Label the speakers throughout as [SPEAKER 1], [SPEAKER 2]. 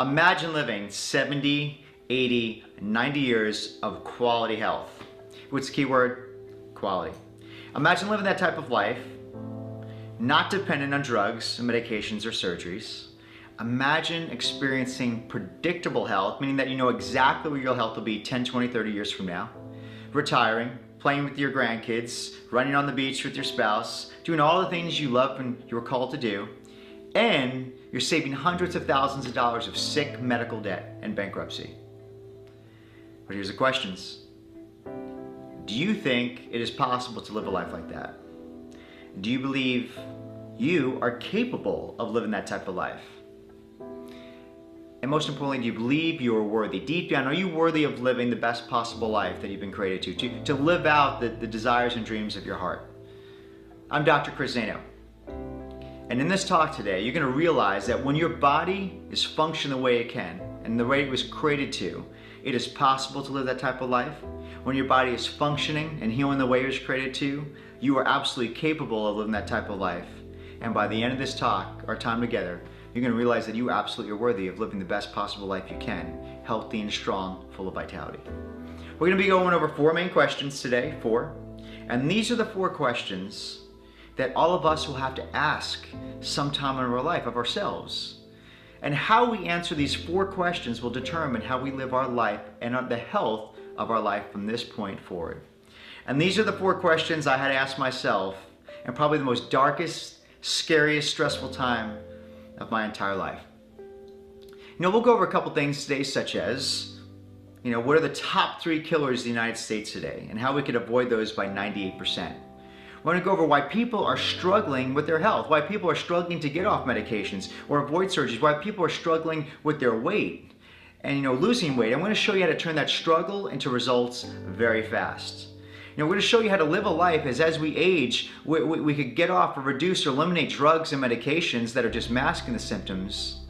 [SPEAKER 1] Imagine living 70, 80, 90 years of quality health. What's the key word? Quality. Imagine living that type of life, not dependent on drugs, medications, or surgeries. Imagine experiencing predictable health, meaning that you know exactly where your health will be 10, 20, 30 years from now. Retiring, playing with your grandkids, running on the beach with your spouse, doing all the things you love and you were called to do. And you're saving hundreds of thousands of dollars of sick medical debt and bankruptcy. But here's the questions. Do you think it is possible to live a life like that? Do you believe you are capable of living that type of life? And most importantly, do you believe you are worthy? Deep down, are you worthy of living the best possible life that you've been created to live out the desires and dreams of your heart? I'm Dr. Zaino. And in this talk today, you're going to realize that when your body is functioning the way it can and the way it was created to, it is possible to live that type of life. When your body is functioning and healing the way it was created to, you are absolutely capable of living that type of life. And by the end of this talk, our time together, you're going to realize that you absolutely are worthy of living the best possible life you can, healthy and strong, full of vitality. We're going to be going over 4 main questions today, 4. And these are the 4 questions that all of us will have to ask sometime in our life of ourselves. And how we answer these 4 questions will determine how we live our life and the health of our life from this point forward. And these are the 4 questions I had to ask myself, and probably the most darkest, scariest, stressful time of my entire life. We'll go over a couple things today, such as, what are the top 3 killers in the United States today, and how we could avoid those by 98%. We're going to go over why people are struggling with their health, why people are struggling to get off medications or avoid surgeries, why people are struggling with their weight and losing weight. I'm going to show you how to turn that struggle into results very fast. We're going to show you how to live a life as we age, we could get off or reduce or eliminate drugs and medications that are just masking the symptoms.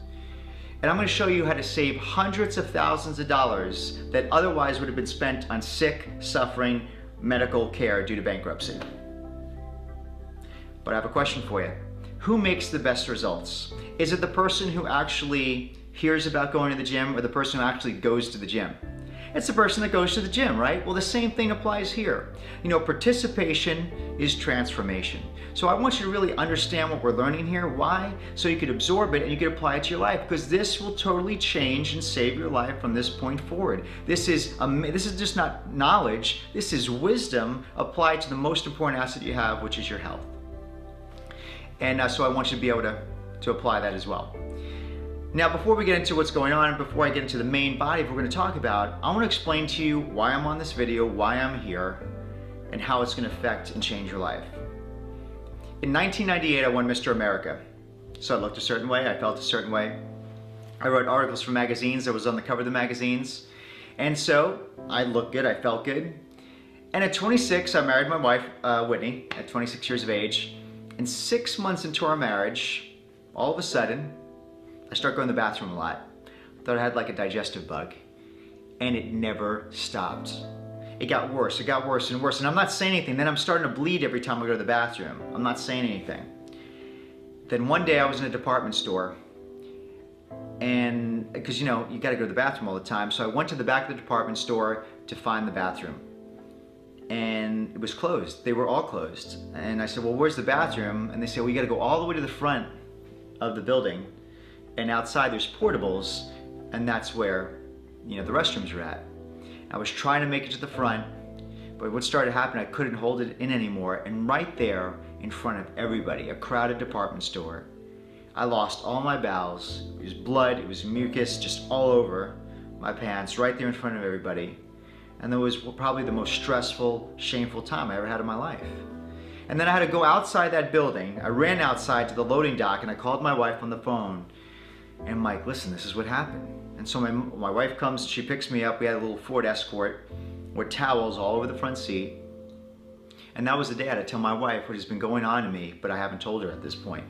[SPEAKER 1] And I'm going to show you how to save hundreds of thousands of dollars that otherwise would have been spent on sick, suffering medical care due to bankruptcy. But I have a question for you. Who makes the best results? Is it the person who actually hears about going to the gym or the person who actually goes to the gym? It's the person that goes to the gym, right? Well, the same thing applies here. Participation is transformation. So I want you to really understand what we're learning here. Why? So you could absorb it and you could apply it to your life, because this will totally change and save your life from this point forward. This is just not knowledge. This is wisdom applied to the most important asset you have, which is your health. And so I want you to be able to apply that as well. Now, before we get into what's going on, before I get into the main body of what we're going to talk about, I want to explain to you why I'm on this video, why I'm here, and how it's going to affect and change your life. In 1998, I won Mr. America. So I looked a certain way, I felt a certain way. I wrote articles for magazines, I was on the cover of the magazines. And so I looked good, I felt good. And at 26, I married my wife, Whitney, at 26 years of age. And 6 months into our marriage, all of a sudden, I started going to the bathroom a lot. Thought I had like a digestive bug, and it never stopped. It got worse and worse, and I'm not saying anything. Then I'm starting to bleed every time I go to the bathroom. I'm not saying anything. Then one day I was in a department store, and because you got to go to the bathroom all the time, so I went to the back of the department store to find the bathroom. And it was closed. They were all closed. And I said, well, where's the bathroom? And they said, well, you got to go all the way to the front of the building. And outside there's portables, and that's where, the restrooms are at. I was trying to make it to the front, but what started happening, I couldn't hold it in anymore. And right there in front of everybody, a crowded department store, I lost all my bowels. It was blood, it was mucus, just all over my pants, right there in front of everybody. And that was probably the most stressful, shameful time I ever had in my life. And then I had to go outside that building. I ran outside to the loading dock and I called my wife on the phone. And I'm like, listen, this is what happened. And so my wife comes, she picks me up. We had a little Ford Escort with towels all over the front seat. And that was the day I had to tell my wife what has been going on to me, but I haven't told her at this point.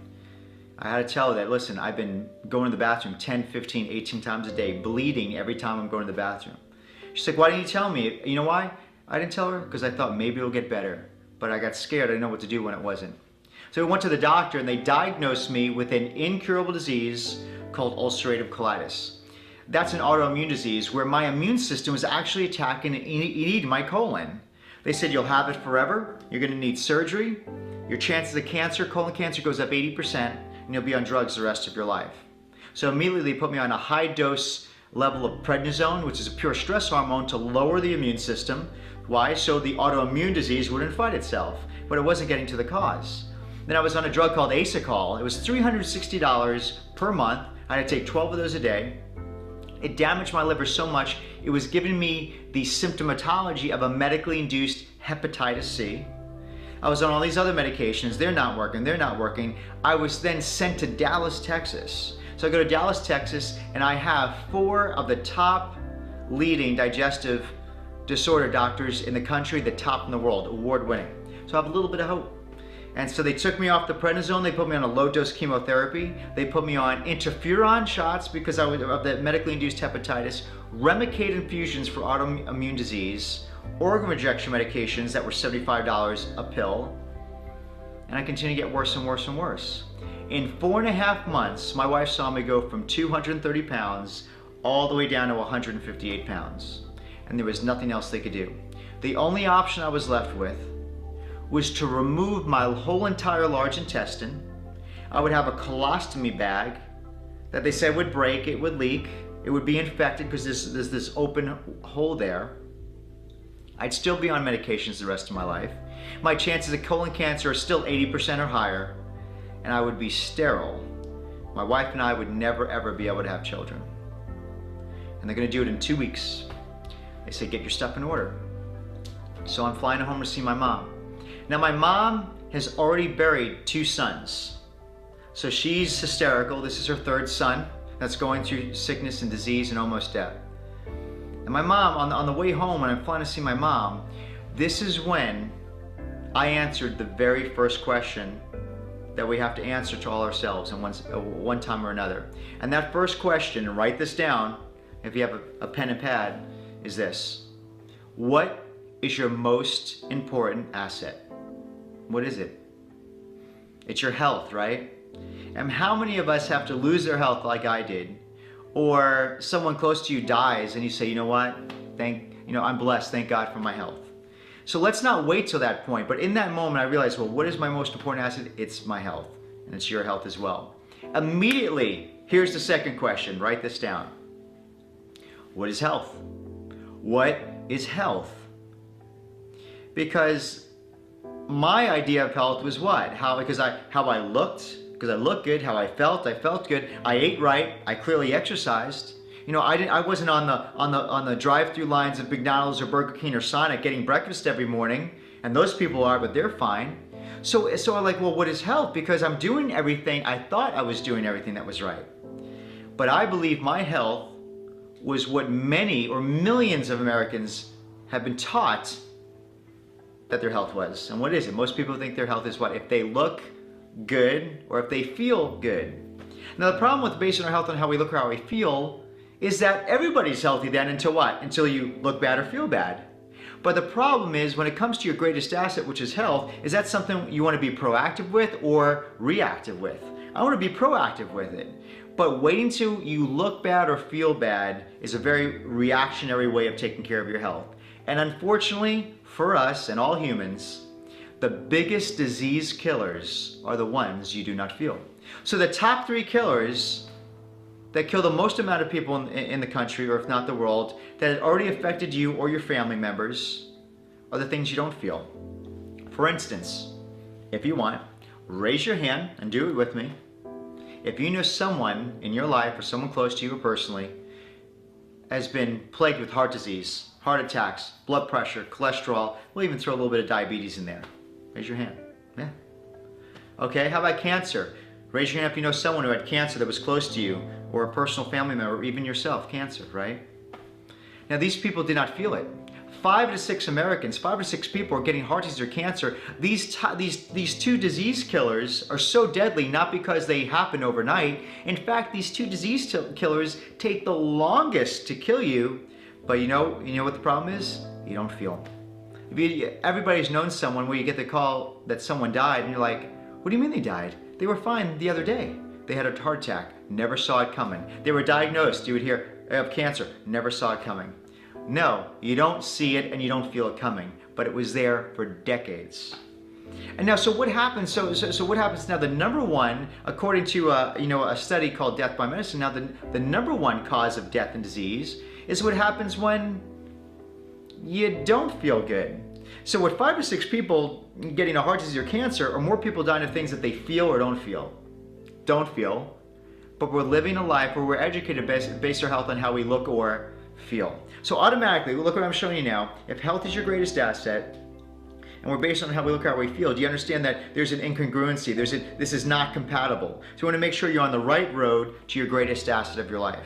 [SPEAKER 1] I had to tell her that, listen, I've been going to the bathroom 10, 15, 18 times a day, bleeding every time I'm going to the bathroom. She's like, why didn't you tell me? You know why I didn't tell her? Because I thought maybe it'll get better. But I got scared. I didn't know what to do when it wasn't. So we went to the doctor and they diagnosed me with an incurable disease called ulcerative colitis. that's an autoimmune disease where my immune system was actually attacking and eating my colon. They said you'll have it forever, you're going to need surgery, your chances of cancer, colon cancer goes up 80%, and you'll be on drugs the rest of your life. So immediately they put me on a high dose level of prednisone, which is a pure stress hormone to lower the immune system. Why? So the autoimmune disease wouldn't fight itself, but it wasn't getting to the cause. Then I was on a drug called Asacol. It was $360 per month. I had to take 12 of those a day. It damaged my liver so much, it was giving me the symptomatology of a medically induced hepatitis C. I was on all these other medications, they're not working. I was then sent to Dallas, Texas. So I go to Dallas, Texas, and I have 4 of the top leading digestive disorder doctors in the country, the top in the world, award-winning. So I have a little bit of hope. And so they took me off the prednisone, they put me on a low-dose chemotherapy, they put me on interferon shots because of the medically induced hepatitis, Remicade infusions for autoimmune disease, organ rejection medications that were $75 a pill, and I continued to get worse and worse and worse. In 4.5 months, my wife saw me go from 230 pounds all the way down to 158 pounds. And there was nothing else they could do. The only option I was left with was to remove my whole entire large intestine. I would have a colostomy bag that they said would break, it would leak, it would be infected because there's this open hole there. I'd still be on medications the rest of my life. My chances of colon cancer are still 80% or higher, and I would be sterile. My wife and I would never ever be able to have children. And they're gonna do it in 2 weeks. They say, get your stuff in order. So I'm flying home to see my mom. Now my mom has already buried 2 sons. So she's hysterical. This is her 3rd son that's going through sickness and disease and almost death. And my mom, on the way home when I'm flying to see my mom, this is when I answered the very first question that we have to answer to all ourselves in one time or another. And that first question, and write this down if you have a pen and pad, is this: what is your most important asset? What is it? It's your health, right? And how many of us have to lose their health like I did? Or someone close to you dies and you say, you know what? I'm blessed, thank God for my health. So let's not wait till that point. But in that moment I realized, well, what is my most important asset? It's my health. And it's your health as well. Immediately, here's the second question. Write this down. What is health? What is health? Because my idea of health was what? How I looked, because I looked good, how I felt good, I ate right, I clearly exercised. You know, I wasn't on the drive-through lines of McDonald's or Burger King or Sonic getting breakfast every morning, and those people are, but they're fine. So I'm like, well, what is health? Because I'm doing everything, I thought I was doing everything that was right. But I believe my health was what many or millions of Americans have been taught that their health was. And what is it? Most people think their health is what? If they look good or if they feel good. Now the problem with basing our health on how we look or how we feel is that everybody's healthy then until what? Until you look bad or feel bad. But the problem is when it comes to your greatest asset, which is health, is that something you want to be proactive with or reactive with? I want to be proactive with it. But waiting till you look bad or feel bad is a very reactionary way of taking care of your health. And unfortunately, for us and all humans, the biggest disease killers are the ones you do not feel. So the top 3 killers that kill the most amount of people in the country, or if not the world, that had already affected you or your family members, are the things you don't feel. For instance, if you want, raise your hand and do it with me. If you know someone in your life or someone close to you or personally has been plagued with heart disease, heart attacks, blood pressure, cholesterol, we'll even throw a little bit of diabetes in there. Raise your hand. Yeah. Okay, how about cancer? Raise your hand if you know someone who had cancer that was close to you, or a personal family member, or even yourself, cancer, right? Now these people did not feel it. 5 to 6 Americans, 5 or 6 people are getting heart disease or cancer. These 2 disease killers are so deadly not because they happen overnight. In fact, these 2 disease killers take the longest to kill you. But you know what the problem is? You don't feel. Everybody's known someone where you get the call that someone died and you're like, what do you mean they died? They were fine the other day. They had a heart attack, never saw it coming. They were diagnosed, you would hear, of cancer. Never saw it coming. No, you don't see it and you don't feel it coming, but it was there for decades. And now, so what happens? So what happens now? The number one, according to a study called Death by Medicine, now the number one cause of death and disease is what happens when you don't feel good. So with 5 to 6 people getting a heart disease or cancer, or more people dying of things that they feel or don't feel. But we're living a life where we're educated based our health on how we look or feel. So automatically, look what I'm showing you now. If health is your greatest asset, and we're based on how we look, how we feel, do you understand that there's an incongruency? This is not compatible. So you want to make sure you're on the right road to your greatest asset of your life.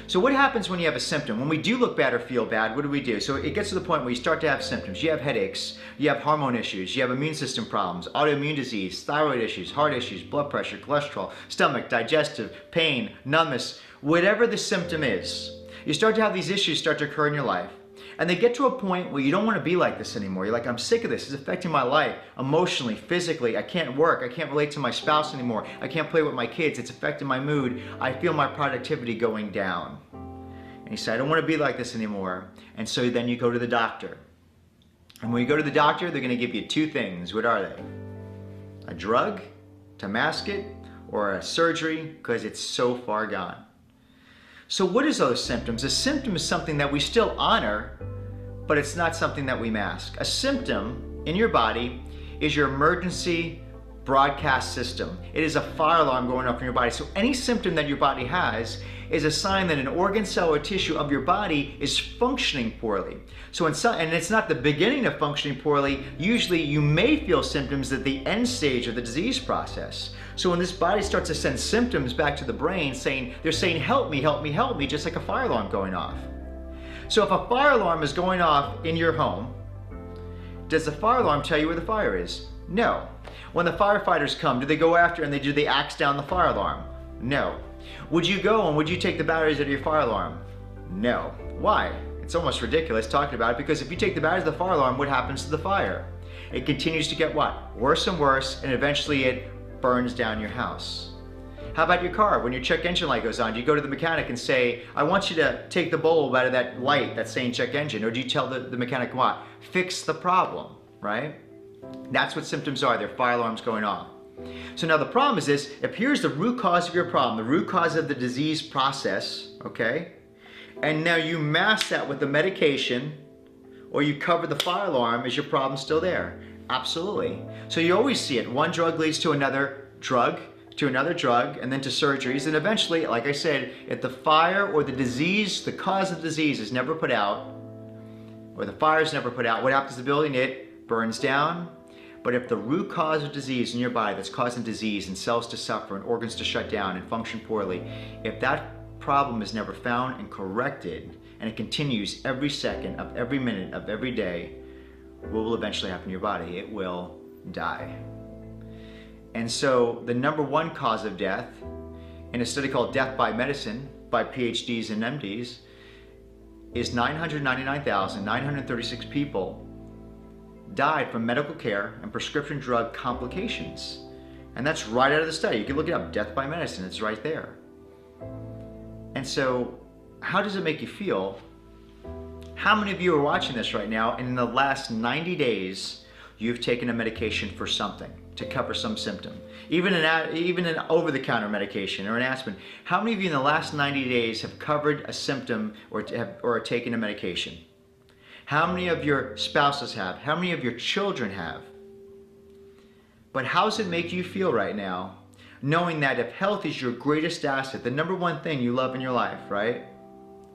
[SPEAKER 1] So what happens when you have a symptom? When we do look bad or feel bad, what do? So it gets to the point where you start to have symptoms. You have headaches, you have hormone issues, you have immune system problems, autoimmune disease, thyroid issues, heart issues, blood pressure, cholesterol, stomach, digestive, pain, numbness, whatever the symptom is. You start to have these issues start to occur in your life. And they get to a point where you don't want to be like this anymore. You're like, I'm sick of this. It's affecting my life emotionally, physically. I can't work. I can't relate to my spouse anymore. I can't play with my kids. It's affecting my mood. I feel my productivity going down. And you say, I don't want to be like this anymore. And so then you go to the doctor. And when you go to the doctor, they're going to give you 2 things. What are they? A drug to mask it, or a surgery because it's so far gone. So what is those symptoms? A symptom is something that we still honor, but it's not something that we mask. A symptom in your body is your emergency broadcast system. It is a fire alarm going off in your body. So any symptom that your body has is a sign that an organ, cell, or tissue of your body is functioning poorly. So and it's not the beginning of functioning poorly. Usually you may feel symptoms at the end stage of the disease process. So when this body starts to send symptoms back to the brain they're saying, help me, help me, help me, just like a fire alarm going off. So if a fire alarm is going off in your home, does the fire alarm tell you where the fire is? No. When the firefighters come, do they go after and do they axe down the fire alarm? No. Would you go and would you take the batteries out of your fire alarm? No. Why? It's almost ridiculous talking about it, because if you take the batteries of the fire alarm, what happens to the fire? It continues to get what? Worse and worse, and eventually it burns down your house. How about your car? When your check engine light goes on, do you go to the mechanic and say, I want you to take the bulb out of that light that's saying check engine? Or do you tell the mechanic what? Fix the problem, right? That's what symptoms are. They're fire alarms going off. So now the problem is this: if here's the root cause of your problem, the root cause of the disease process, okay? And now you mask that with the medication, or you cover the fire alarm, is your problem still there? Absolutely. So you always see it. One drug leads to another drug, and then to surgeries. And eventually, like I said, if the fire or the disease, the cause of the disease is never put out, or the fire is never put out, what happens to the building? It burns down. But if the root cause of disease in your body that's causing disease and cells to suffer and organs to shut down and function poorly, if that problem is never found and corrected, and it continues every second of every minute of every day, what will eventually happen to your body? It will die. And so the number one cause of death, in a study called Death by Medicine by PhDs and MDs, is 999,936 people died from medical care and prescription drug complications. And that's right out of the study. You can look it up, Death by Medicine, it's right there. And so, how does it make you feel? How many of you are watching this right now, and in the last 90 days, you've taken a medication for something to cover some symptom? Even an over-the-counter medication or an aspirin. How many of you in the last 90 days have covered a symptom or taken a medication? How many of your spouses have? How many of your children have? But how does it make you feel right now, knowing that if health is your greatest asset, the number one thing you love in your life, right?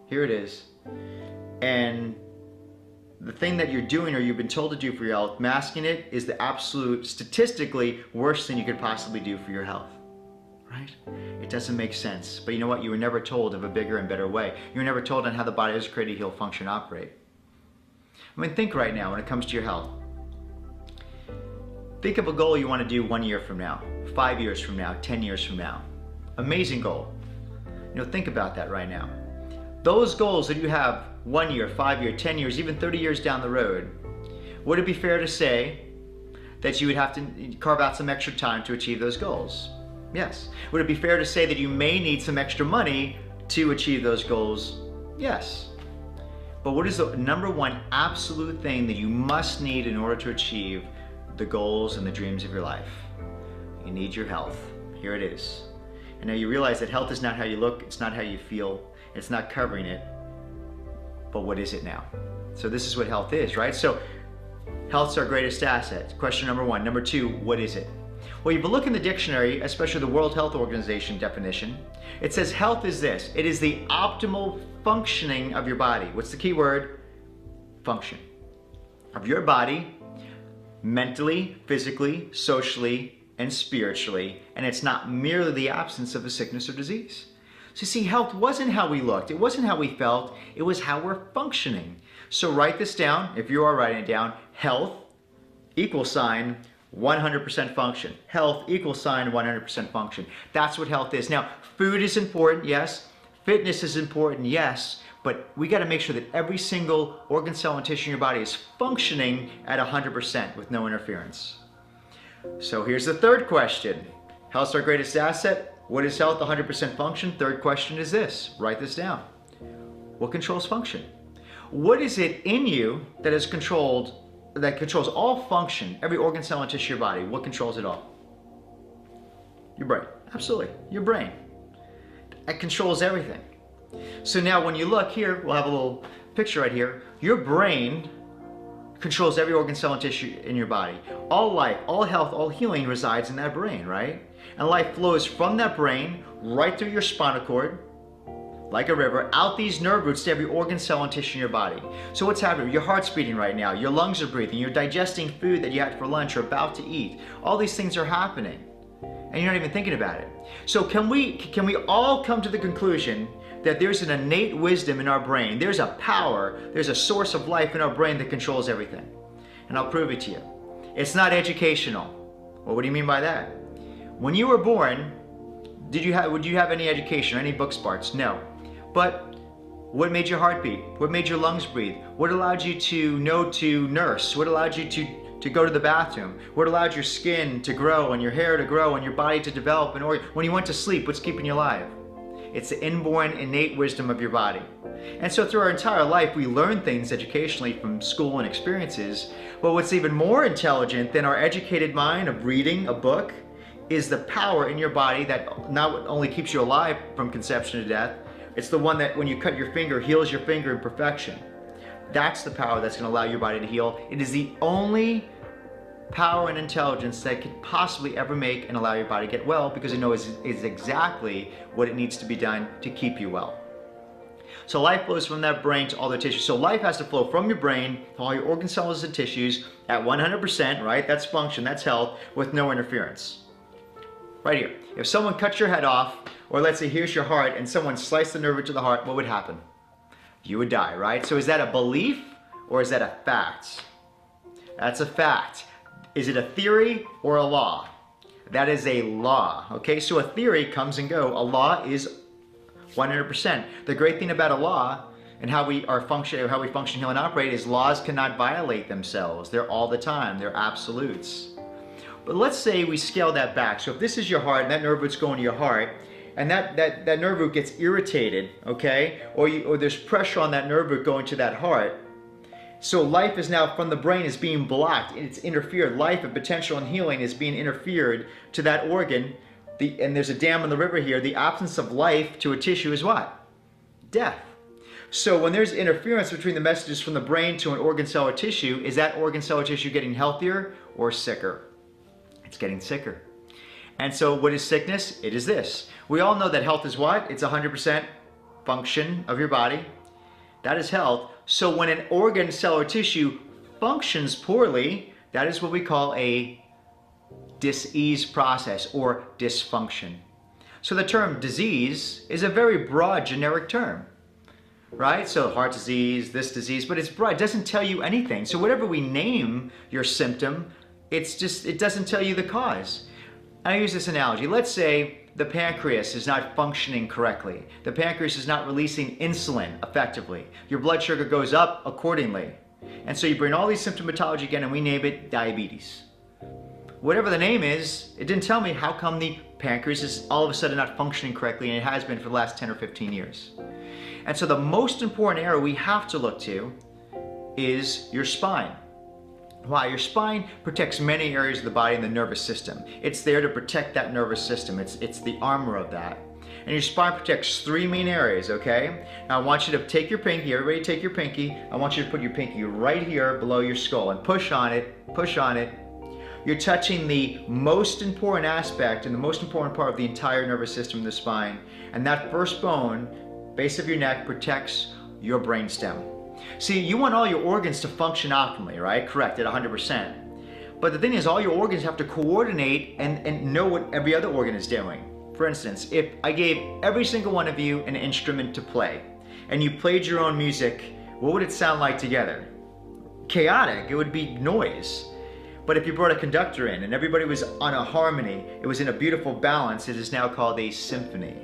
[SPEAKER 1] Here it is. And the thing that you're doing or you've been told to do for your health, masking it, is the absolute, statistically, worst thing you could possibly do for your health, right? It doesn't make sense. But you know what? You were never told of a bigger and better way. You were never told on how the body is created, heal, function, operate. I mean, think right now when it comes to your health. Think of a goal you want to do 1 year from now, 5 years from now, 10 years from now. Amazing goal. You know, think about that right now. Those goals that you have 1 year, 5 years, 10 years, even 30 years down the road, would it be fair to say that you would have to carve out some extra time to achieve those goals? Yes. Would it be fair to say that you may need some extra money to achieve those goals? Yes. But what is the number one absolute thing that you must need in order to achieve the goals and the dreams of your life? You need your health. Here it is. And now you realize that health is not how you look, it's not how you feel, it's not covering it, but what is it now? So this is what health is, right? So health's our greatest asset. Question number one. Number two, what is it? Well, if you look in the dictionary, especially the World Health Organization definition, it says health is this. It is the optimal functioning of your body. What's the key word? Function. Of your body, mentally, physically, socially, and spiritually, and it's not merely the absence of a sickness or disease. So you see, health wasn't how we looked, it wasn't how we felt, it was how we're functioning. So write this down, if you are writing it down, health equal sign 100% function. Health equal sign 100% function. That's what health is. Now, food is important, yes. Fitness is important, yes. But we got to make sure that every single organ, cell, and tissue in your body is functioning at 100% with no interference. So here's the third question. Health's our greatest asset. What is health? 100% function. Third question is this. Write this down. What controls function? What is it in you that is controls all function, every organ, cell, and tissue of your body? What controls it all? Your brain. Absolutely. Your brain. It controls everything. So now when you look here, we'll have a little picture right here. Your brain controls every organ, cell, and tissue in your body. All life, all health, all healing resides in that brain, right? And life flows from that brain right through your spinal cord, like a river, out these nerve roots to every organ, cell, and tissue in your body. So what's happening? Your heart's beating right now, your lungs are breathing, you're digesting food that you had for lunch or about to eat. All these things are happening, and you're not even thinking about it. So can we all come to the conclusion that there's an innate wisdom in our brain? There's a power, there's a source of life in our brain that controls everything. And I'll prove it to you. It's not educational. Well, what do you mean by that? When you were born, would you have any education or any book smarts? No. But what made your heart beat? What made your lungs breathe? What allowed you to know to nurse? What allowed you to go to the bathroom? What allowed your skin to grow and your hair to grow and your body to develop? And when you went to sleep, what's keeping you alive? It's the inborn, innate wisdom of your body. And so through our entire life, we learn things educationally from school and experiences. But what's even more intelligent than our educated mind of reading a book is the power in your body that not only keeps you alive from conception to death, it's the one that when you cut your finger, heals your finger in perfection. That's the power that's going to allow your body to heal. It is the only power and intelligence that could possibly ever make and allow your body to get well, because it knows is exactly what it needs to be done to keep you well. So life flows from that brain to all the tissues. So life has to flow from your brain to all your organ cells and tissues at 100%, right? That's function, that's health, with no interference. Right here. If someone cuts your head off, or let's say here's your heart, and someone sliced the nerve to the heart, what would happen? You would die, right? So is that a belief or is that a fact? That's a fact. Is it a theory or a law? That is a law, okay? So a theory comes and goes. A law is 100%. The great thing about a law and how we function, heal, and operate is laws cannot violate themselves. They're all the time. They're absolutes. But let's say we scale that back. So if this is your heart and that nerve root's going to your heart, and that nerve root gets irritated, okay? Or there's pressure on that nerve root going to that heart. So life is now from the brain is being blocked. It's interfered. Life and potential and healing is being interfered to that organ. And there's a dam in the river here. The absence of life to a tissue is what? Death. So when there's interference between the messages from the brain to an organ, cell, or tissue, is that organ, cell, or tissue getting healthier or sicker? It's getting sicker. And so what is sickness? It is this. We all know that health is what? It's 100% function of your body. That is health. So when an organ, cell, or tissue functions poorly, that is what we call a disease process or dysfunction. So the term disease is a very broad generic term, right? So heart disease, this disease, but it's broad. It doesn't tell you anything. So whatever we name your symptom, it doesn't tell you the cause. I use this analogy. Let's say the pancreas is not functioning correctly. The pancreas is not releasing insulin effectively. Your blood sugar goes up accordingly. And so you bring all these symptomatology again and we name it diabetes. Whatever the name is, it didn't tell me how come the pancreas is all of a sudden not functioning correctly, and it has been for the last 10 or 15 years. And so the most important area we have to look to is your spine. Why? Your spine protects many areas of the body and the nervous system. It's there to protect that nervous system. It's the armor of that. And your spine protects three main areas, okay? Now I want you to take your pinky, everybody take your pinky. I want you to put your pinky right here below your skull and push on it, push on it. You're touching the most important aspect and the most important part of the entire nervous system of the spine. And that first bone, base of your neck, protects your brainstem. See, you want all your organs to function optimally, right? Correct, at 100%. But the thing is, all your organs have to coordinate and know what every other organ is doing. For instance, if I gave every single one of you an instrument to play, and you played your own music, what would it sound like together? Chaotic, it would be noise. But if you brought a conductor in and everybody was on a harmony, it was in a beautiful balance, it is now called a symphony.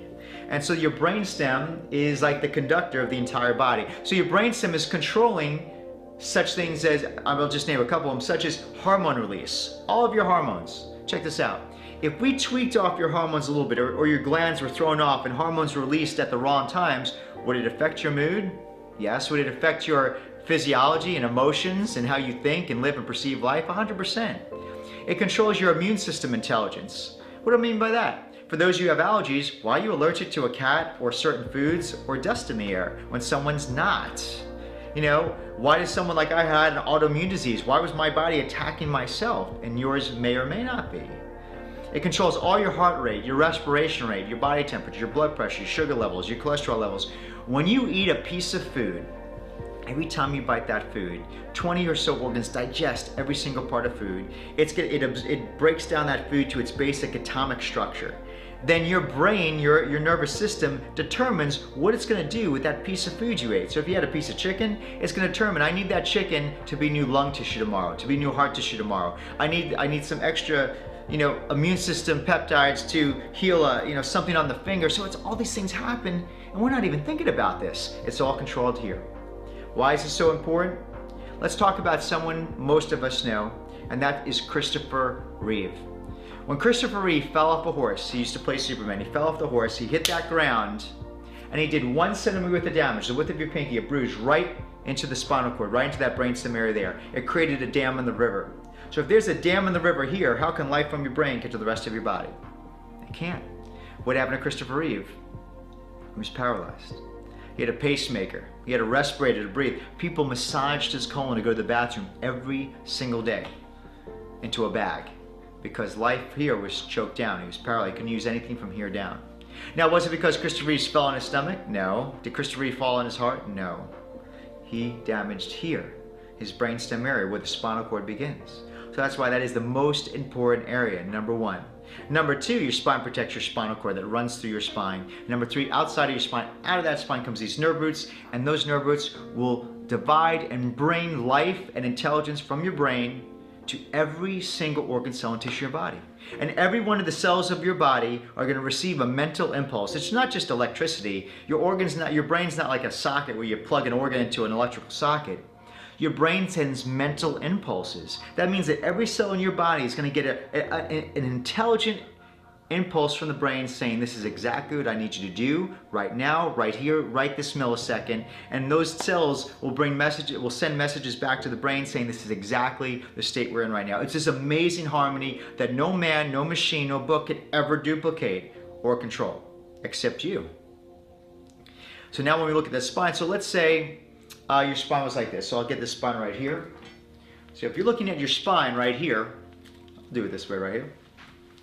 [SPEAKER 1] And so your brainstem is like the conductor of the entire body. So your brainstem is controlling such things as, I will just name a couple of them, such as hormone release. All of your hormones. Check this out. If we tweaked off your hormones a little bit, or your glands were thrown off and hormones were released at the wrong times, would it affect your mood? Yes. Would it affect your physiology and emotions and how you think and live and perceive life? 100%. It controls your immune system intelligence. What do I mean by that? For those of you who have allergies, why are you allergic to a cat or certain foods or dust in the air when someone's not? You know, why does someone like I had an autoimmune disease? Why was my body attacking myself and yours may or may not be? It controls all your heart rate, your respiration rate, your body temperature, your blood pressure, your sugar levels, your cholesterol levels. When you eat a piece of food, every time you bite that food, 20 or so organs digest every single part of food. It breaks down that food to its basic atomic structure. Then your brain, your nervous system determines what it's going to do with that piece of food you ate. So if you had a piece of chicken, it's going to determine, I need that chicken to be new lung tissue tomorrow, to be new heart tissue tomorrow. I need some extra, immune system peptides to heal something on the finger. So it's all these things happen and we're not even thinking about this. It's all controlled here. Why is this so important? Let's talk about someone most of us know, and that is Christopher Reeve. When Christopher Reeve fell off a horse, he used to play Superman, he fell off the horse, he hit that ground, and he did 1 centimeter worth of damage, the width of your pinky, a bruise right into the spinal cord, right into that brainstem area there. It created a dam in the river. So if there's a dam in the river here, how can life from your brain get to the rest of your body? It can't. What happened to Christopher Reeve? He was paralyzed. He had a pacemaker. He had a respirator to breathe. People massaged his colon to go to the bathroom every single day into a bag because life here was choked down. He was paralyzed. He couldn't use anything from here down. Now, was it because Christopher Reeve fell on his stomach? No. Did Christopher Reeve fall on his heart? No. He damaged here, his brainstem area where the spinal cord begins. So that's why that is the most important area, number one. Number two, your spine protects your spinal cord that runs through your spine. Number three, outside of your spine, out of that spine comes these nerve roots, and those nerve roots will divide and bring life and intelligence from your brain to every single organ, cell, and tissue of your body. And every one of the cells of your body are going to receive a mental impulse. It's not just electricity. Your brain's not like a socket where you plug an organ into an electrical socket. Your brain sends mental impulses. That means that every cell in your body is going to get an intelligent impulse from the brain saying, this is exactly what I need you to do right now, right here, right this millisecond. And those cells will send messages back to the brain saying, this is exactly the state we're in right now. It's this amazing harmony that no man, no machine, no book could ever duplicate or control, except you. So now when we look at the spine, so let's say your spine was like this. So I'll get this spine right here. So if you're looking at your spine right here, I'll do it this way right here.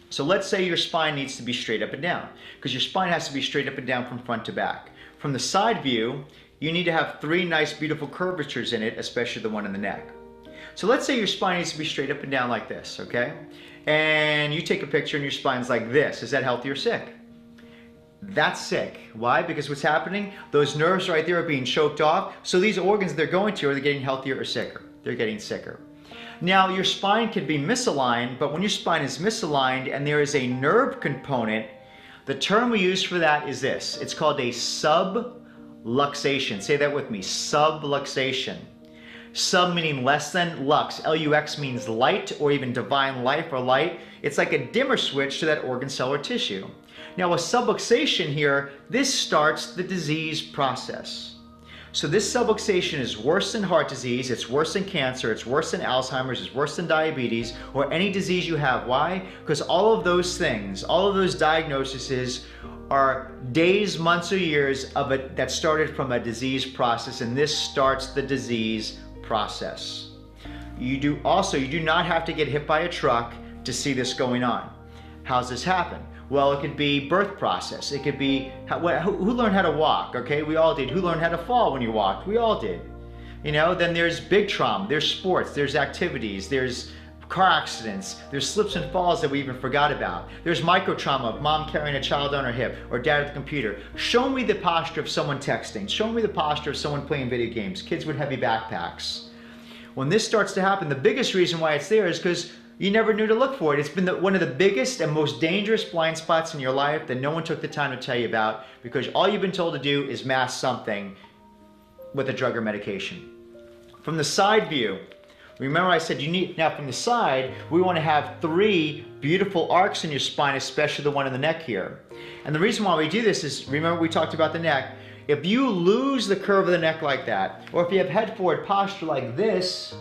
[SPEAKER 1] So let's say your spine needs to be straight up and down, because your spine has to be straight up and down from front to back. From the side view, you need to have three nice beautiful curvatures in it, especially the one in the neck. So let's say your spine needs to be straight up and down like this, okay? And you take a picture and your spine's like this. Is that healthy or sick? That's sick. Why? Because what's happening? Those nerves right there are being choked off. So these organs they're going to, are they getting healthier or sicker? They're getting sicker. Now your spine can be misaligned, but when your spine is misaligned and there is a nerve component, the term we use for that is this. It's called a subluxation. Say that with me, subluxation. Sub meaning less than, lux, L-U-X means light or even divine life or light. It's like a dimmer switch to that organ, cell, or tissue. Now with subluxation here, this starts the disease process. So this subluxation is worse than heart disease, it's worse than cancer, it's worse than Alzheimer's, it's worse than diabetes, or any disease you have. Why? Because all of those things, all of those diagnoses are days, months, or years of it that started from a disease process, and this starts the disease process. You do not have to get hit by a truck to see this going on. How's this happen? Well, it could be birth process. It could be, who learned how to walk? Okay, we all did. Who learned how to fall when you walked? We all did. You know, then there's big trauma, there's sports, there's activities, there's car accidents, there's slips and falls that we even forgot about. There's micro trauma of mom carrying a child on her hip or dad at the computer. Show me the posture of someone texting. Show me the posture of someone playing video games, kids with heavy backpacks. When this starts to happen, the biggest reason why it's there is because you never knew to look for it. It's been one of the biggest and most dangerous blind spots in your life that no one took the time to tell you about, because all you've been told to do is mask something with a drug or medication. From the side view, remember I said now from the side, we want to have 3 beautiful arcs in your spine, especially the one in the neck here. And the reason why we do this is, remember we talked about the neck. If you lose the curve of the neck like that, or if you have head forward posture like this,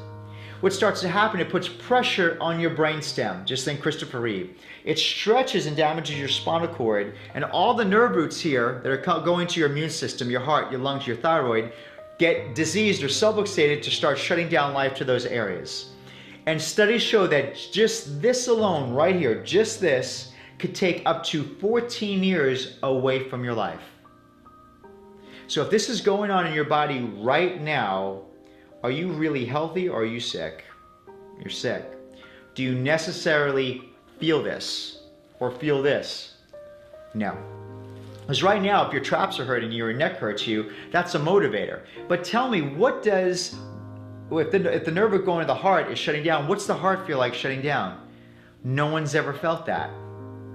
[SPEAKER 1] what starts to happen, it puts pressure on your brainstem. Just think Christopher Reeve. It stretches and damages your spinal cord, and all the nerve roots here that are going to your immune system, your heart, your lungs, your thyroid, get diseased or subluxated to start shutting down life to those areas. And studies show that just this alone, right here, just this, could take up to 14 years away from your life. So if this is going on in your body right now, are you really healthy or are you sick? You're sick. Do you necessarily feel this or feel this? No. Because right now, if your traps are hurting you or your neck hurts you, that's a motivator. But tell me, what does, if the nerve going to the heart is shutting down, what's the heart feel like shutting down? No one's ever felt that.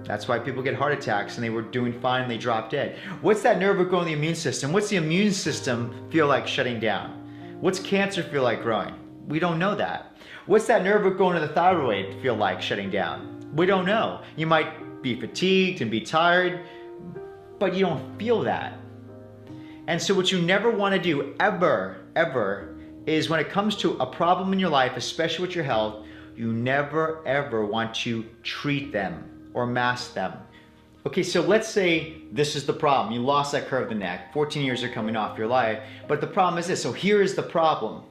[SPEAKER 1] That's why people get heart attacks and they were doing fine and they dropped dead. What's that nerve going to the immune system? What's the immune system feel like shutting down? What's cancer feel like growing? We don't know that. What's that nerve going to the thyroid feel like shutting down? We don't know. You might be fatigued and be tired, but you don't feel that. And so what you never want to do ever, is when it comes to a problem in your life, especially with your health, you never ever want to treat them or mask them. Okay, so let's say this is the problem. You lost that curve of the neck. 14 years are coming off your life. But the problem is this. So here is the problem.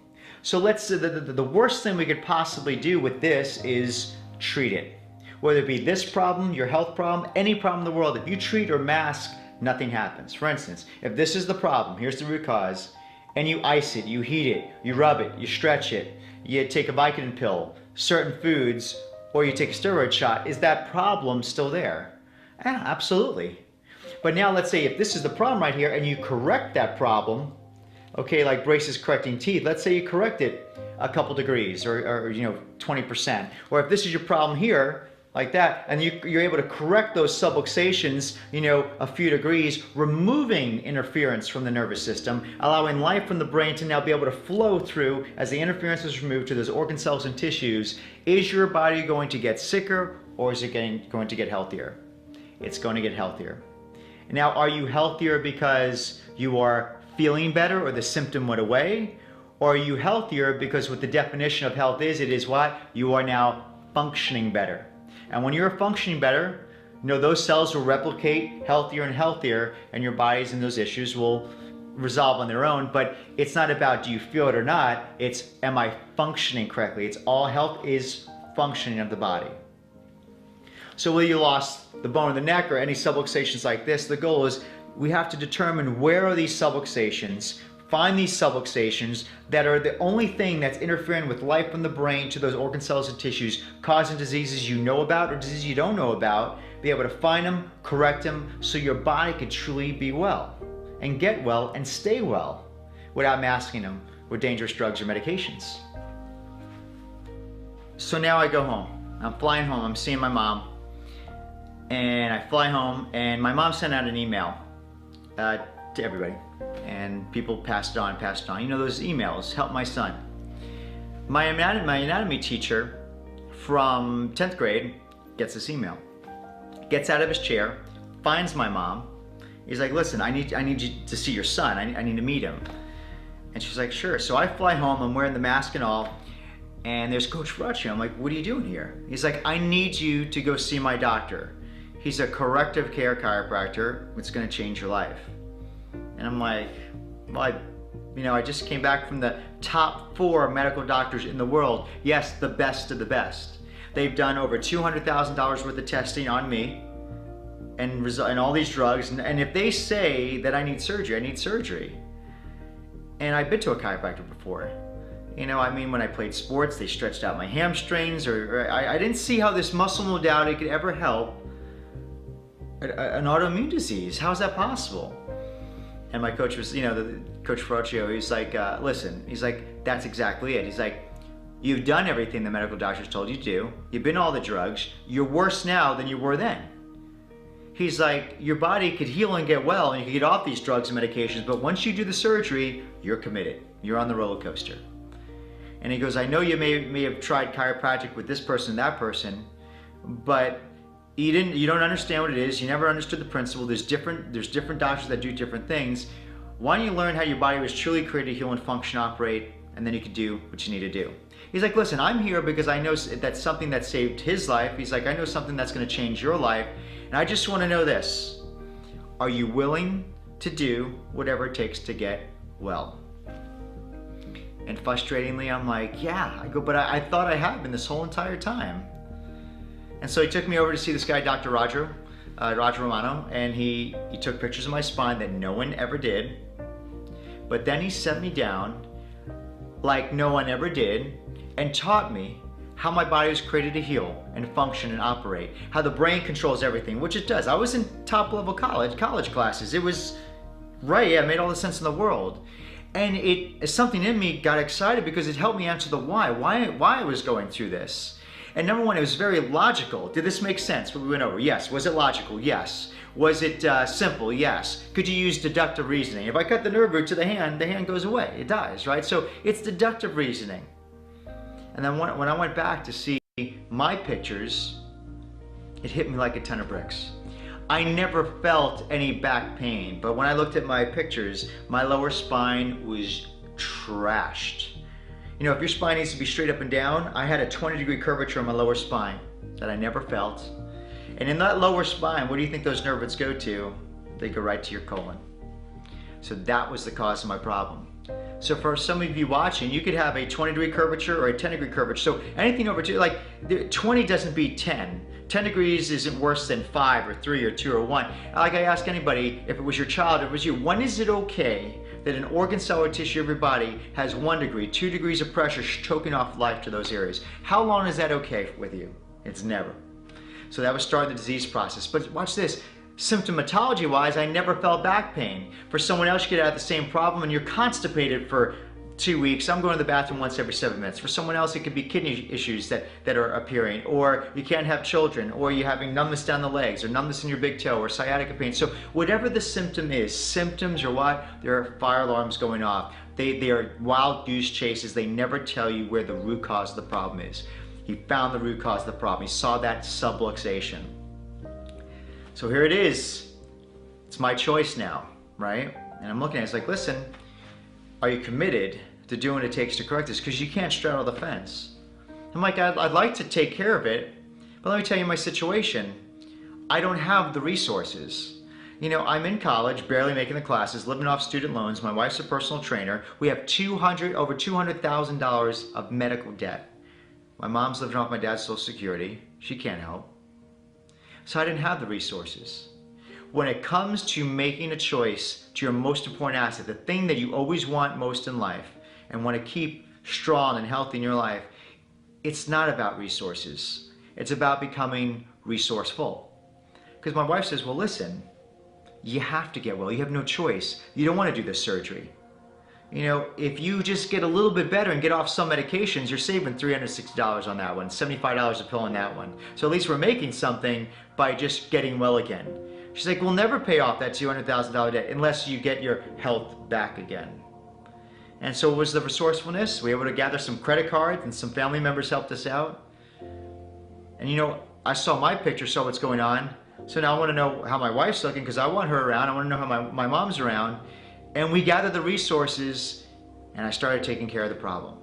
[SPEAKER 1] So let's say the worst thing we could possibly do with this is treat it. Whether it be this problem, your health problem, any problem in the world, if you treat or mask, nothing happens. For instance, if this is the problem, here's the root cause, and you ice it, you heat it, you rub it, you stretch it, you take a Vicodin pill, certain foods, or you take a steroid shot, is that problem still there? Yeah, absolutely. But now let's say if this is the problem right here and you correct that problem, okay, like braces correcting teeth, let's say you correct it a couple degrees or 20%. Or if this is your problem here, like that, and you're able to correct those subluxations, a few degrees, removing interference from the nervous system, allowing life from the brain to now be able to flow through as the interference is removed to those organ cells and tissues. Is your body going to get sicker or is it going to get healthier? It's going to get healthier. Now, are you healthier because you are feeling better or the symptom went away? Or are you healthier because what the definition of health is, it is what? You are now functioning better. And when you're functioning better, those cells will replicate healthier and healthier, and your bodies and those issues will resolve on their own. But it's not about do you feel it or not, it's am I functioning correctly? It's all health is functioning of the body. So whether you lost the bone of the neck or any subluxations like this, the goal is we have to determine where are these subluxations, find these subluxations that are the only thing that's interfering with life from the brain to those organ cells and tissues, causing diseases you know about or diseases you don't know about, be able to find them, correct them, so your body can truly be well and get well and stay well without masking them with dangerous drugs or medications. So now I go home. I'm flying home, I'm seeing my mom, and I fly home, and my mom sent out an email to everybody, and people passed it on. Those emails, help my son. My anatomy teacher from 10th grade gets this email, gets out of his chair, finds my mom. He's like, listen, I need you to see your son. I need to meet him. And she's like, sure. So I fly home, I'm wearing the mask and all, and there's Coach Ferraccio. I'm like, what are you doing here? He's like, I need you to go see my doctor. He's a corrective care chiropractor. It's gonna change your life. And I'm like, well, I just came back from the top 4 medical doctors in the world. Yes, the best of the best. They've done over $200,000 worth of testing on me and all these drugs. And if they say that I need surgery, I need surgery. And I've been to a chiropractor before. When I played sports, they stretched out my hamstrings, or I didn't see how this muscle modality could ever help an autoimmune disease. How is that possible? And my coach was, Coach Ferraccio, he's like, listen, he's like, that's exactly it. He's like, you've done everything the medical doctors told you to do. You've been all the drugs. You're worse now than you were then. He's like, your body could heal and get well, and you can get off these drugs and medications, but once you do the surgery, you're committed. You're on the roller coaster. And he goes, I know you may have tried chiropractic with this person, that person, but you don't understand what it is. You never understood the principle. There's different doctors that do different things. Why don't you learn how your body was truly created to heal and function, operate, and then you can do what you need to do. He's like, listen, I'm here because I know that's something that saved his life. He's like, I know something that's going to change your life. And I just want to know this. Are you willing to do whatever it takes to get well? And frustratingly, I'm like, yeah. I go, but I thought I had been this whole entire time. And so he took me over to see this guy, Dr. Roger Romano, and he took pictures of my spine that no one ever did. But then he set me down like no one ever did and taught me how my body was created to heal and function and operate, how the brain controls everything, which it does. I was in top level college classes. It was right, yeah, it made all the sense in the world. And something in me got excited because it helped me answer the why I was going through this. And number one, it was very logical. Did this make sense, what we went over? Yes. Was it logical? Yes. Was it simple? Yes. Could you use deductive reasoning? If I cut the nerve root to the hand goes away. It dies, right? So it's deductive reasoning. And then when I went back to see my pictures, it hit me like a ton of bricks. I never felt any back pain, but when I looked at my pictures, my lower spine was trashed. If your spine needs to be straight up and down, I had a 20-degree curvature in my lower spine that I never felt. And in that lower spine, what do you think those nerve roots go to? They go right to your colon. So that was the cause of my problem. So for some of you watching, you could have a 20-degree curvature or a 10-degree curvature. So anything over 2, like 20 doesn't beat 10. 10 degrees isn't worse than 5 or 3 or 2 or 1. Like I ask anybody, if it was your child, if it was you, when is it okay that an organ, cell, or tissue of your body has 1 degree, 2 degrees of pressure choking off life to those areas? How long is that okay with you? It's never. So that was starting the disease process. But watch this. Symptomatology-wise, I never felt back pain. For someone else, you could have the same problem and you're constipated for 2 weeks. I'm going to the bathroom once every 7 minutes. For someone else, it could be kidney issues that are appearing, or you can't have children, or you're having numbness down the legs, or numbness in your big toe, or sciatica pain. So whatever the symptom is, symptoms are what? There are fire alarms going off. They are wild goose chases. They never tell you where the root cause of the problem is. He found the root cause of the problem. He saw that subluxation. So here it is. It's my choice now, right? And I'm looking at it, it's like, listen, are you committed to doing what it takes to correct this? Because you can't straddle the fence. I'm like, I'd like to take care of it, but let me tell you my situation. I don't have the resources. I'm in college, barely making the classes, living off student loans. My wife's a personal trainer. We have over $200,000 of medical debt. My mom's living off my dad's Social Security. She can't help. So I didn't have the resources. When it comes to making a choice to your most important asset, the thing that you always want most in life and want to keep strong and healthy in your life, it's not about resources. It's about becoming resourceful. Because my wife says, well, listen, you have to get well. You have no choice. You don't want to do this surgery. If you just get a little bit better and get off some medications, you're saving $360 on that one, $75 a pill on that one. So at least we're making something by just getting well again. She's like, we'll never pay off that $200,000 debt unless you get your health back again. And so it was the resourcefulness. We were able to gather some credit cards and some family members helped us out. And you know, I saw my picture, saw what's going on. So now I want to know how my wife's looking because I want her around. I want to know how my mom's around. And we gathered the resources and I started taking care of the problem.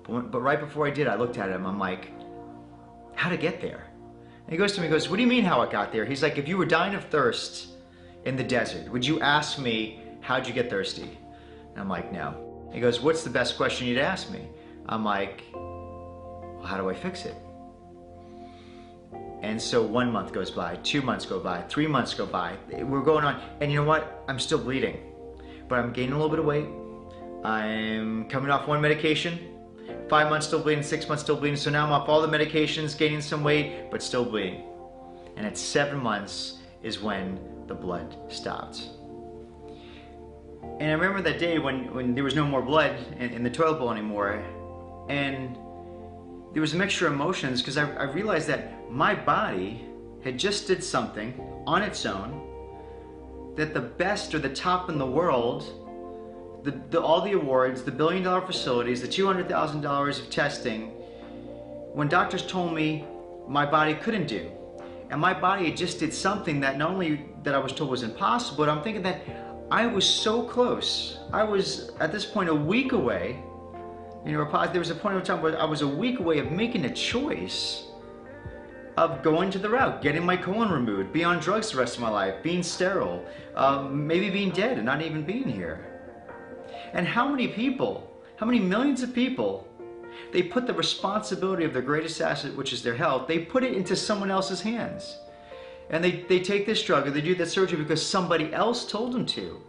[SPEAKER 1] But right before I did, I looked at him. I'm like, how'd it get there? And he goes to me, he goes, what do you mean how it got there? He's like, if you were dying of thirst in the desert, would you ask me, how'd you get thirsty? And I'm like, no. He goes, what's the best question you'd ask me? I'm like, well, how do I fix it? And so 1 month goes by, 2 months go by, 3 months go by. We're going on, and you know what? I'm still bleeding, but I'm gaining a little bit of weight. I'm coming off one medication, 5 months still bleeding, 6 months still bleeding. So now I'm off all the medications, gaining some weight, but still bleeding. And at 7 months is when the blood stopped. And I remember that day when there was no more blood in the toilet bowl anymore, and there was a mixture of emotions because I realized that my body had just did something on its own that the best or the top in the world, all the awards, the billion-dollar facilities, the $200,000 of testing, when doctors told me my body couldn't do. And my body had just did something that not only that I was told was impossible, but I'm thinking that I was so close. I was at this point a week away. You know, there was a point in time where I was a week away of making a choice of going to the route, getting my colon removed, be on drugs the rest of my life, being sterile, maybe being dead and not even being here. And how many people, how many millions of people, they put the responsibility of their greatest asset, which is their health, they put it into someone else's hands. And they take this drug or they do that surgery because somebody else told them to.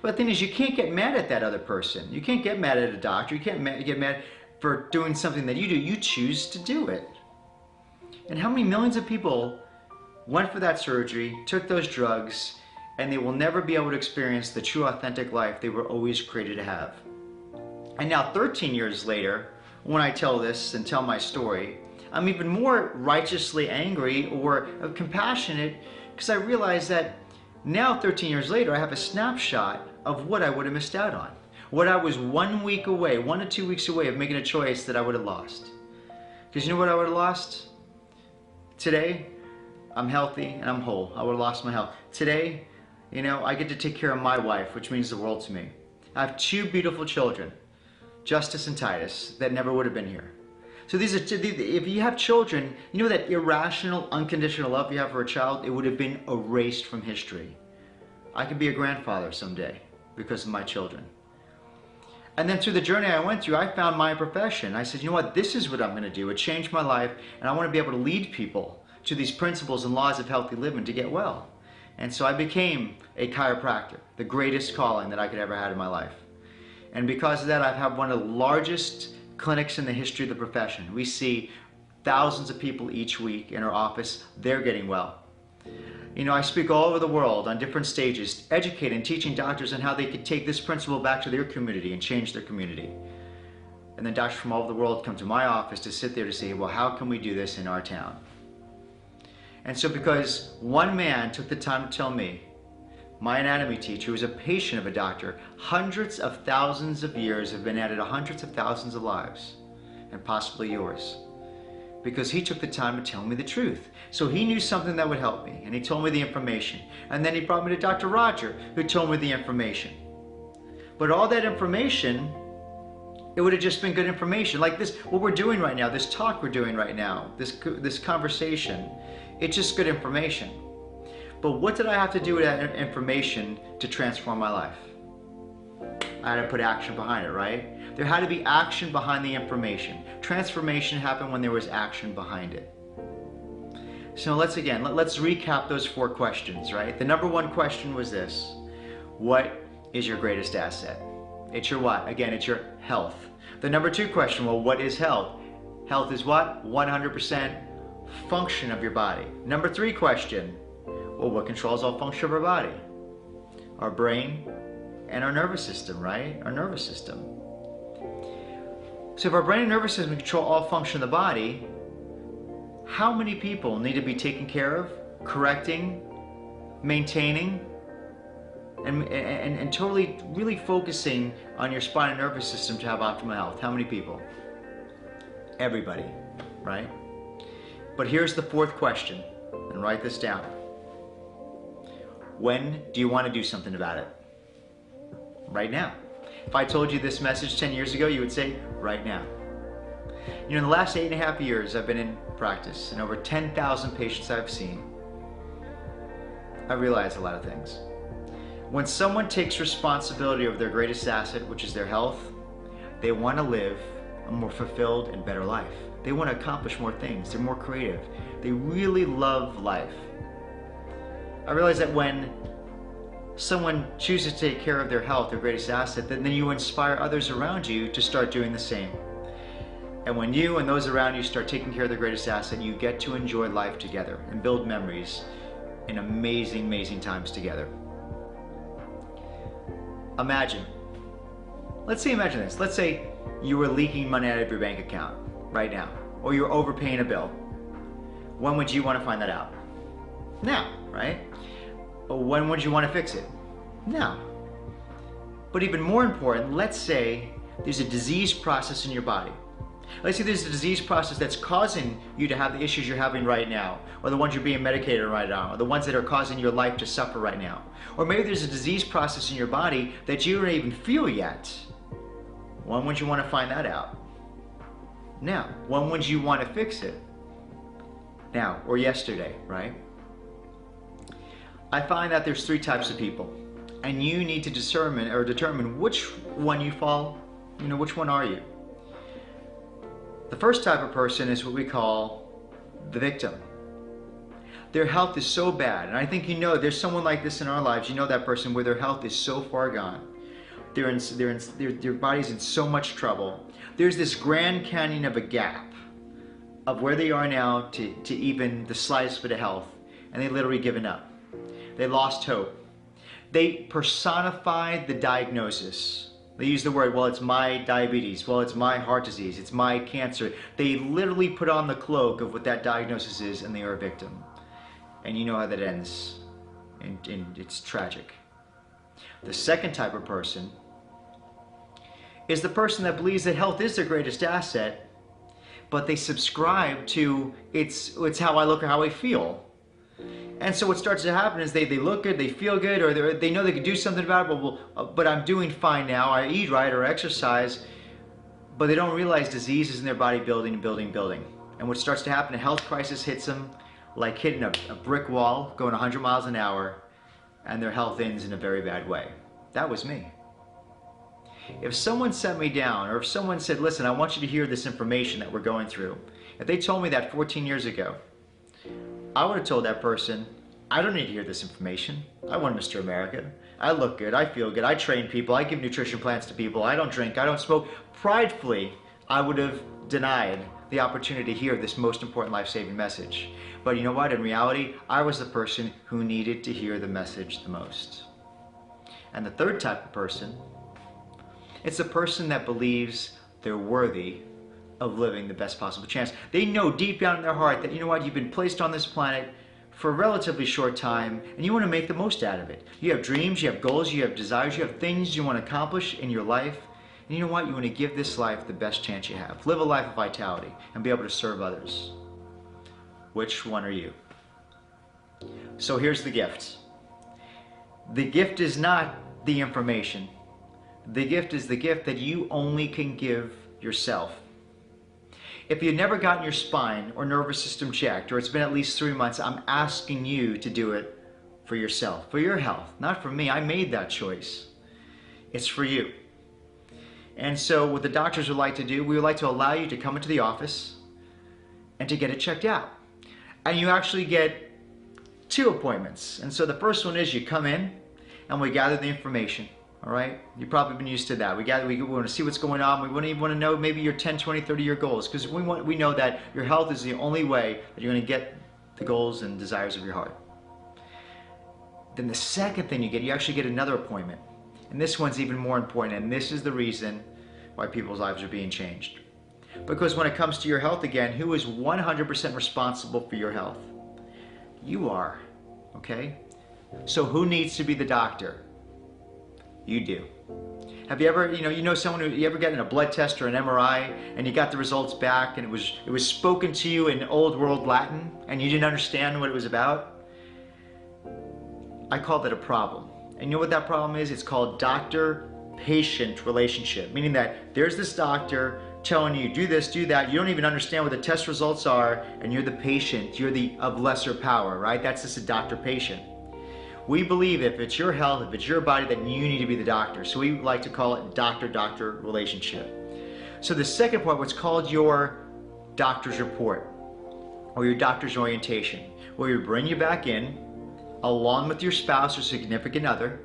[SPEAKER 1] But the thing is, you can't get mad at that other person. You can't get mad at a doctor. You can't get mad for doing something that you do. You choose to do it. And how many millions of people went for that surgery, took those drugs, and they will never be able to experience the true authentic life they were always created to have. And now 13 years later, when I tell this and tell my story, I'm even more righteously angry or compassionate because I realize that now 13 years later I have a snapshot of what I would have missed out on. What I was 1 week away, 1 to 2 weeks away of making a choice that I would have lost. Because you know what I would have lost? Today, I'm healthy and I'm whole. I would have lost my health. Today, you know, I get to take care of my wife, which means the world to me. I have 2 beautiful children, Justice and Titus, that never would have been here. So these are, if you have children, you know that irrational, unconditional love you have for a child, it would have been erased from history. I could be a grandfather someday because of my children. And then through the journey I went through, I found my profession. I said, you know what, this is what I'm going to do. It changed my life, and I want to be able to lead people to these principles and laws of healthy living to get well. And so I became a chiropractor, the greatest calling that I could ever have in my life. And because of that, I've had one of the largest clinics in the history of the profession. We see thousands of people each week in our office. They're getting well. You know, I speak all over the world on different stages, educating, teaching doctors on how they could take this principle back to their community and change their community. And then doctors from all over the world come to my office to sit there to say, well, how can we do this in our town? And so because one man took the time to tell me, my anatomy teacher, who was a patient of a doctor, hundreds of thousands of years have been added to hundreds of thousands of lives, and possibly yours. Because he took the time to tell me the truth. So he knew something that would help me, and he told me the information. And then he brought me to Dr. Roger, who told me the information. But all that information, it would have just been good information. Like this, what we're doing right now, this talk we're doing right now, this conversation, it's just good information. But what did I have to do with that information to transform my life? I had to put action behind it, right? There had to be action behind the information. Transformation happened when there was action behind it. So let's recap those 4 questions, right? The number 1 question was this: what is your greatest asset? It's your what? Again, it's your health. The number 2 question, well, what is health? Health is what? 100% function of your body. Number 3 question, well, what controls all function of our body? Our brain and our nervous system, right? Our nervous system. So if our brain and nervous system control all function of the body, how many people need to be taken care of, correcting, maintaining, and totally really focusing on your spine and nervous system to have optimal health. How many people? Everybody, right? But here's the fourth question, and write this down. When do you want to do something about it? Right now. If I told you this message 10 years ago, you would say, right now. You know, in the last 8.5 years I've been in practice, and over 10,000 patients I've seen, I realized a lot of things. When someone takes responsibility of their greatest asset, which is their health, they want to live a more fulfilled and better life. They want to accomplish more things. They're more creative. They really love life. I realize that when someone chooses to take care of their health, their greatest asset, then you inspire others around you to start doing the same. And when you and those around you start taking care of their greatest asset, you get to enjoy life together and build memories and amazing, amazing times together. Imagine this. Let's say you were leaking money out of your bank account right now, or you're overpaying a bill. When would you want to find that out? Now, right? Or when would you want to fix it? Now. But even more important, let's say there's a disease process in your body. Let's say there's a disease process that's causing you to have the issues you're having right now, or the ones you're being medicated right now, or the ones that are causing your life to suffer right now. Or maybe there's a disease process in your body that you don't even feel yet. When would you want to find that out? Now. When would you want to fix it? Now, or yesterday, right? I find that there's three types of people, and you need to determine which one you fall, which one are you? The first type of person is what we call the victim. Their health is so bad, and I think there's someone like this in our lives. You know that person where their health is so far gone. Their body's in so much trouble. There's this Grand Canyon of a gap of where they are now to even the slightest bit of health, and they literally given up. They lost hope. They personified the diagnosis. They use the word, well, it's my diabetes, well, it's my heart disease, it's my cancer. They literally put on the cloak of what that diagnosis is, and they are a victim. And you know how that ends, and it's tragic. The second type of person is the person that believes that health is their greatest asset, but they subscribe to it's how I look or how I feel. And so what starts to happen is they look good, they feel good, or they know they can do something about it, but I'm doing fine now, I eat right or exercise, but they don't realize disease is in their body building. And what starts to happen, a health crisis hits them like hitting a brick wall, going 100 miles an hour, and their health ends in a very bad way. That was me. If someone set me down, or if someone said, listen, I want you to hear this information that we're going through, if they told me that 14 years ago, I would have told that person, I don't need to hear this information. I want Mr. America. I look good, I feel good, I train people, I give nutrition plans to people, I don't drink, I don't smoke. Pridefully, I would have denied the opportunity to hear this most important life-saving message. But you know what? In reality, I was the person who needed to hear the message the most. And the third type of person, it's the person that believes they're worthy of living the best possible chance. They know deep down in their heart that, you know what, you've been placed on this planet for a relatively short time, and you want to make the most out of it. You have dreams, you have goals, you have desires, you have things you want to accomplish in your life, and you know what, you want to give this life the best chance you have. Live a life of vitality and be able to serve others. Which one are you? So here's the gift. The gift is not the information. The gift is the gift that you only can give yourself. If you've never gotten your spine or nervous system checked, or it's been at least 3 months, I'm asking you to do it for yourself, for your health, not for me. I made that choice. It's for you. And so what the doctors would like to do, we would like to allow you to come into the office and to get it checked out. And you actually get 2 appointments. And so the first one is you come in and we gather the information. All right, you've probably been used to that. We want to see what's going on. We want to know maybe your 10, 20, 30-year goals, because we know that your health is the only way that you're going to get the goals and desires of your heart. Then the second thing you actually get another appointment. And this one's even more important, and this is the reason why people's lives are being changed. Because when it comes to your health again, who is 100% responsible for your health? You are, okay? So who needs to be the doctor? You do. Have you ever, you know someone who, you ever gotten a blood test or an MRI and you got the results back and it was spoken to you in old world Latin and you didn't understand what it was about? I call that a problem. And you know what that problem is? It's called doctor-patient relationship, meaning that there's this doctor telling you, do this, do that. You don't even understand what the test results are, and you're the patient. You're the of lesser power, right? That's just a doctor-patient. We believe if it's your health, if it's your body, then you need to be the doctor. So we like to call it doctor-doctor relationship. So the second part, what's called your doctor's report or your doctor's orientation, where we bring you back in along with your spouse or significant other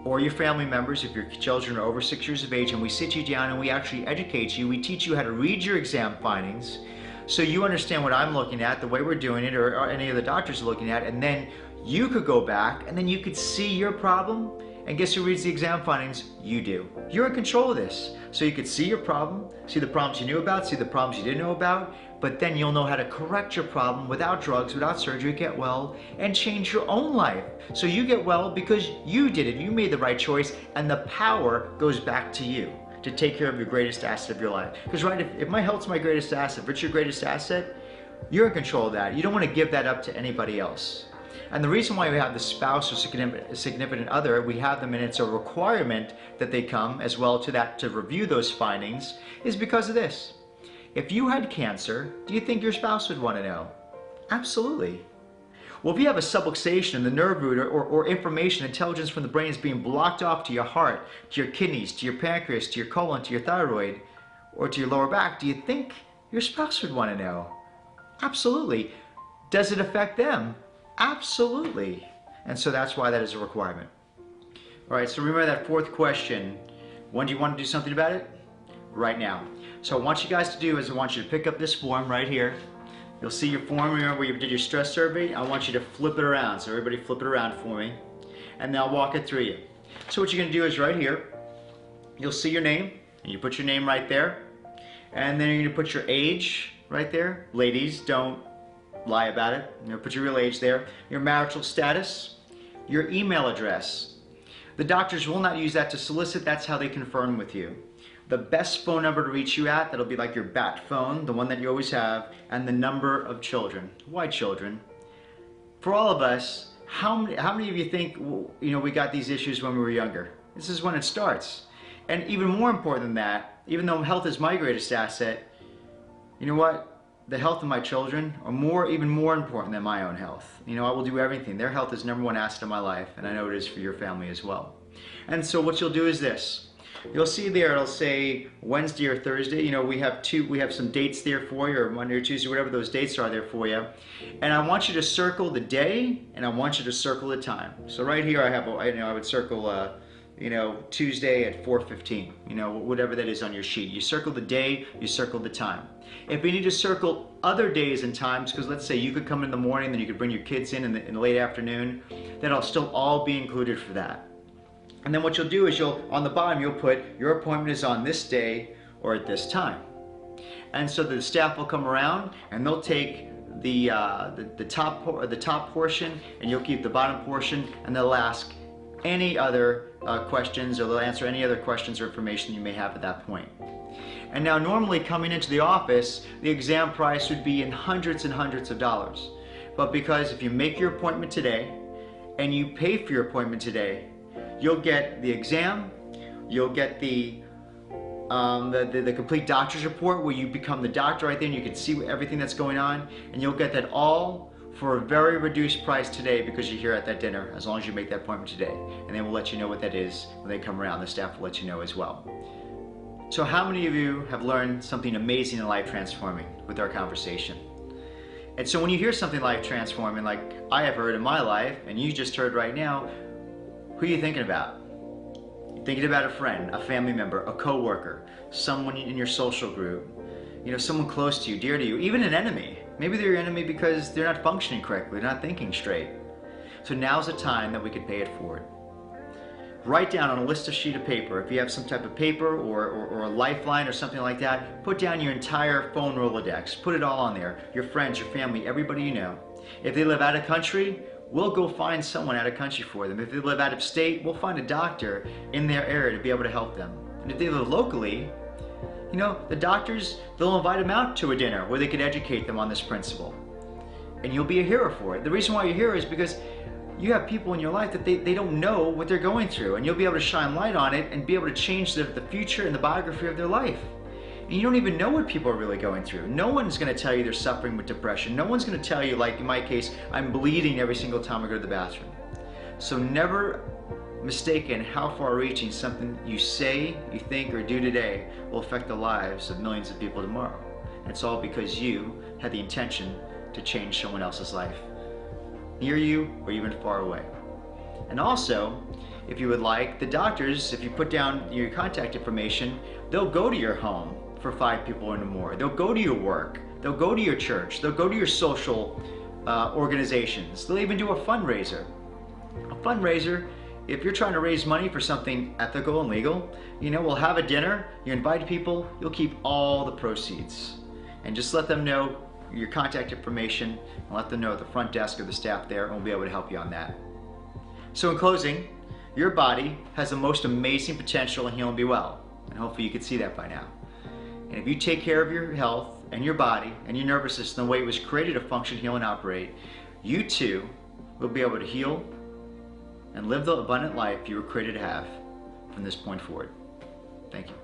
[SPEAKER 1] or your family members if your children are over 6 years of age, and we sit you down and we actually educate you. We teach you how to read your exam findings so you understand what I'm looking at, the way we're doing it, or any of the doctors are looking at, and then you could go back and then you could see your problem, and guess who reads the exam findings? You do. You're in control of this. So you could see your problem, see the problems you knew about, see the problems you didn't know about, but then you'll know how to correct your problem without drugs, without surgery, get well, and change your own life. So you get well because you did it. You made the right choice, and the power goes back to you to take care of your greatest asset of your life. Because right, if my health's my greatest asset, if it's your greatest asset, you're in control of that. You don't want to give that up to anybody else. And the reason why we have the spouse or significant other, we have them and it's a requirement that they come as well to review those findings, is because of this. If you had cancer, do you think your spouse would want to know? Absolutely. Well, if you have a subluxation in the nerve root or information, intelligence from the brain is being blocked off to your heart, to your kidneys, to your pancreas, to your colon, to your thyroid, or to your lower back, do you think your spouse would want to know? Absolutely. Does it affect them? Absolutely. And so that's why that is a requirement. All right, so remember that fourth question. When do you want to do something about it? Right now. So what I want you guys to do is I want you to pick up this form right here. You'll see your form, remember where you did your stress survey? I want you to flip it around. So everybody flip it around for me. And then I'll walk it through you. So what you're going to do is right here, you'll see your name. And you put your name right there. And then you're going to put your age right there. Ladies, don't lie about it. You know, put your real age there. Your marital status, your email address. The doctors will not use that to solicit. That's how they confirm with you. The best phone number to reach you at, that'll be like your bat phone, the one that you always have, and the number of children. Why children? For all of us, how many of you think, we got these issues when we were younger? This is when it starts. And even more important than that, even though health is my greatest asset, you know what? The health of my children are even more important than my own health. I will do everything. Their health is #1 asset of my life, and I know it is for your family as well. And so what you'll do is this. You'll see there, it'll say Wednesday or Thursday. We have some dates there for you, or Monday or Tuesday, whatever those dates are there for you. And I want you to circle the day, and I want you to circle the time. So right here, I would circle Tuesday at 4:15, whatever that is on your sheet. You circle the day, you circle the time. If you need to circle other days and times, because let's say you could come in the morning, then you could bring your kids in the late afternoon, then it'll still all be included for that. And then what you'll do is on the bottom, you'll put your appointment is on this day or at this time. And so the staff will come around and they'll take the top portion, and you'll keep the bottom portion, and they'll ask any other questions, or they'll answer any other questions or information you may have at that point. And now normally coming into the office, the exam price would be in hundreds and hundreds of dollars. But because if you make your appointment today and you pay for your appointment today, you'll get the exam, you'll get the complete doctor's report where you become the doctor right there and you can see everything that's going on, and you'll get that all for a very reduced price today because you're here at that dinner, as long as you make that appointment today. And then we'll let you know what that is when they come around. The staff will let you know as well. So how many of you have learned something amazing and life transforming with our conversation? And so when you hear something life transforming like I have heard in my life, and you just heard right now, who are you thinking about? You're thinking about a friend, a family member, a coworker, someone in your social group, someone close to you, dear to you, even an enemy. Maybe they're your enemy because they're not functioning correctly, they're not thinking straight. So now's the time that we could pay it forward. Write down on a list of sheet of paper, if you have some type of paper or a lifeline or something like that, put down your entire phone Rolodex. Put it all on there. Your friends, your family, everybody you know. If they live out of country, we'll go find someone out of country for them. If they live out of state, we'll find a doctor in their area to be able to help them. And if they live locally, you know, the doctors, they'll invite them out to a dinner where they could educate them on this principle. And you'll be a hero for it. The reason why you're here is because you have people in your life that they don't know what they're going through, and you'll be able to shine light on it and be able to change the future and the biography of their life. And you don't even know what people are really going through. No one's going to tell you they're suffering with depression. No one's going to tell you, like in my case, I'm bleeding every single time I go to the bathroom. So never mistaken how far-reaching something you say, you think, or do today will affect the lives of millions of people tomorrow. And it's all because you had the intention to change someone else's life, near you or even far away. And also, if you would like, the doctors, if you put down your contact information, they'll go to your home for 5 people or more. They'll go to your work. They'll go to your church. They'll go to your social organizations. They'll even do a fundraiser. A fundraiser, if you're trying to raise money for something ethical and legal, you know, we'll have a dinner, you invite people, you'll keep all the proceeds. And just let them know your contact information and let them know at the front desk or the staff there, and we'll be able to help you on that. So in closing, your body has the most amazing potential in heal and be well. And hopefully you can see that by now. And if you take care of your health and your body and your nervous system the way it was created to function, heal, and operate, you too will be able to heal and live the abundant life you were created to have from this point forward. Thank you.